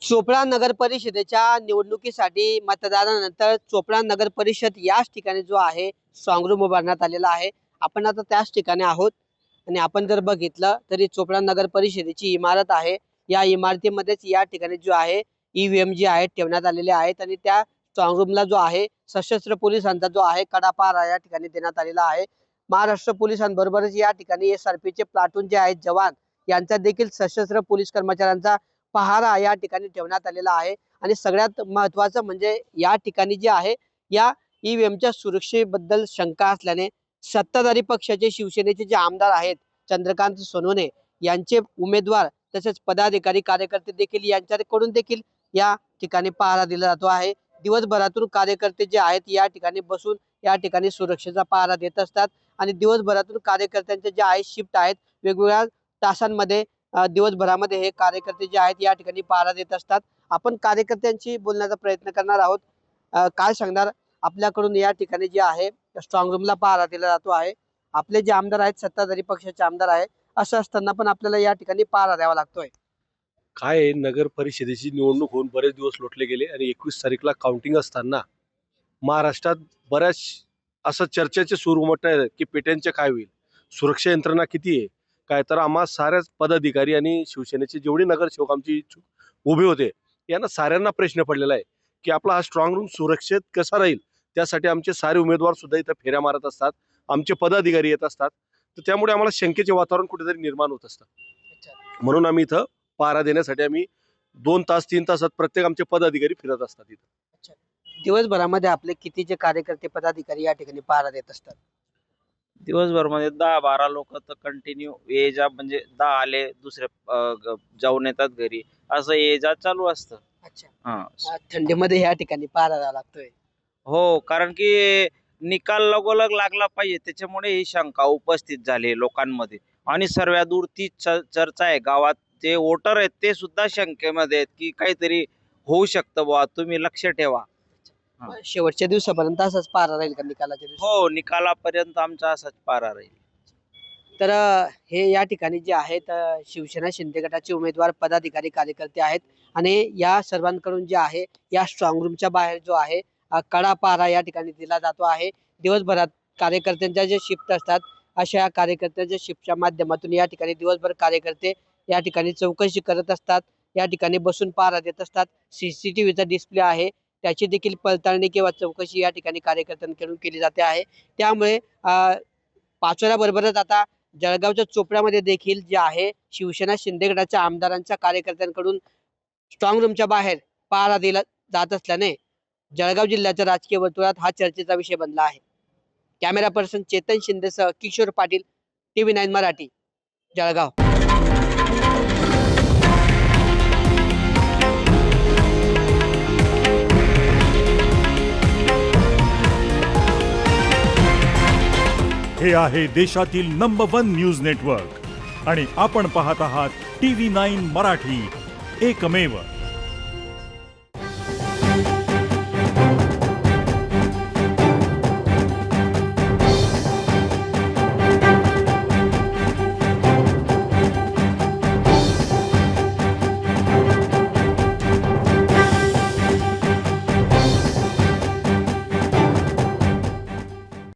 चोपडा नगर परिषदेच्या निवडणुकीसाठी मतदानानंतर चोपडा नगर परिषद याच ठिकाणी जो आहे स्ट्रॉंग रूम उभारण्यात आलेला आहे। आपण आता त्याच ठिकाणी आहोत आणि आपण जर बघितलं तरी चोपडा नगर परिषदेची इमारत आहे। या इमारतीमध्येच या ठिकाणी जो आहे ईव्हीएम जे आहेत ठेवण्यात आलेले आहेत आणि त्या स्ट्रॉंग रूमला जो आहे सशस्त्र पोलिसांचा जो आहे कडा पहारा या ठिकाणी देण्यात आलेला आहे। महाराष्ट्र पोलिसांबरोबरच या ठिकाणी एसआरपीचे प्लाटून जे आहेत जवान यांचा देखील सशस्त्र पोलीस कर्मचाऱ्यांचा पहारा या ठिकाणी ठेवण्यात आलेला आहे। आणि सगळ्यात महत्त्वाचं म्हणजे या ठिकाणी जे आहे या ईव्हीएमच्या सुरक्षेबद्दल शंका असल्याने सत्ताधारी पक्षाचे शिवसेनेचे जे आमदार आहेत चंद्रकांत सोनवणे यांचे उमेदवार तसेच पदाधिकारी कार्यकर्ते देखील यांच्याकडून देखील या ठिकाणी पहारा दिला जातो आहे। दिवसभरातून कार्यकर्ते जे आहेत या ठिकाणी बसून या ठिकाणी सुरक्षेचा पहारा देत असतात आणि दिवसभरातून कार्यकर्त्यांचे जे आहे शिफ्ट आहेत वेगवेगळ्या तासांमध्ये दिवसभरामध्ये हे कार्यकर्ते जे आहेत या ठिकाणी पहारा देत असतात। आपण कार्यकर्त्यांशी बोलण्याचा प्रयत्न करणार आहोत। काय सांगणार आपल्याकडून या ठिकाणी जे आहे स्ट्रॉंग रूमला पहारा दिला जातो आहे। आपले जे आमदार आहेत सत्ताधारी पक्षाचे आमदार आहे असं असताना पण आपल्याला या ठिकाणी पहारा द्यावा लागतोय। काय आहे, नगर परिषदेची निवडणूक होऊन बरेच दिवस लोटले गेले आणि 21 तारीखला काउंटिंग असताना महाराष्ट्रात बऱ्याच असं चर्चेचे सूर उमटत की पेट्यांचे काय होईल, सुरक्षा यंत्रणा किती आहे काय। तर आम्हा साऱ्याच पदाधिकारी आणि शिवसेनेचे जेवढे नगरसेवक आमची उभे होते यांना साऱ्यांना प्रश्न पडलेला आहे की आपला हा स्ट्रॉंग रूम सुरक्षित कसा राहील। त्यासाठी आमचे सारे उमेदवार सुद्धा इथं फेऱ्या मारत असतात, आमचे पदाधिकारी येत असतात, तर त्यामुळे आम्हाला शंकेचे वातावरण कुठेतरी निर्माण होत असतं। म्हणून आम्ही इथं पहारा देण्यासाठी आम्ही 2 तास 3 तासात प्रत्येक आमचे पदाधिकारी फिरत असतात इथं। दिवसभरामध्ये आपले कितीचे कार्यकर्ते पदाधिकारी या ठिकाणी पहारा देत असतात? दिवसभरमध्ये 10-12 लोक तर कंटिन्यू ये जा, म्हणजे 10 आले दुसरे जाऊन येतात घरी, असं ये जा चालू असतं। अच्छा, हा, थंडीमध्ये या ठिकाणी पहारा द्यावा लागतोय। हो, कारण की निकाल लगोलग लागला पाहिजे त्याच्यामुळे ही शंका उपस्थित झाली लोकांमध्ये। आणि सर्वात दूर ती चर्चा आहे गावात, जे वोटर आहेत ते सुद्धा शंकेमध्ये आहेत की काहीतरी होऊ शकतं बुवा, तुम्ही लक्ष ठेवा। शेवटच्या दिवसापर्यंत असाच पहारा राहील का निकालाच्या दिवशी? हो, निकालापर्यंत आमचा असाच पहारा राहील। तर हे या ठिकाणी जे आहेत शिवसेना शिंदे गटाचे उमेदवार पदाधिकारी कार्यकर्ते आहेत आणि या सर्वांकडून जे आहे या स्ट्रॉंग रूमच्या बाहेर जो आहे कडा पहारा या ठिकाणी दिला जातो आहे। दिवसभरात कार्यकर्त्यांच्या जे शिफ्ट असतात अशा कार्यकर्त्यांच्या शिफ्टच्या माध्यमातून या ठिकाणी दिवसभर कार्यकर्ते या ठिकाणी चौकशी करत असतात, या ठिकाणी बसून पहारा देत असतात। सीसीटीव्हीचा डिस्प्ले आहे त्याची देखील पडताळणी किंवा चौकशी या ठिकाणी कार्यकर्त्यांकडून केली जाते आहे। त्यामुळे पाचोऱ्याबरोबरच आता जळगावच्या चोपड्यामध्ये देखील जे आहे शिवसेना शिंदे गटाच्या आमदारांच्या कार्यकर्त्यांकडून स्ट्रॉंग रूमच्या बाहेर पहारा दिला जात असल्याने जळगाव जिल्ह्याच्या राजकीय वर्तुळात हा चर्चेचा विषय बनला आहे। कॅमेरा पर्सन चेतन शिंदेसह किशोर पाटील, TV9 मराठी, जळगाव। हे आहे देशातील नंबर 1 न्यूज नेटवर्क आणि आपण पाहत आहात TV9 मराठी, एकमेव।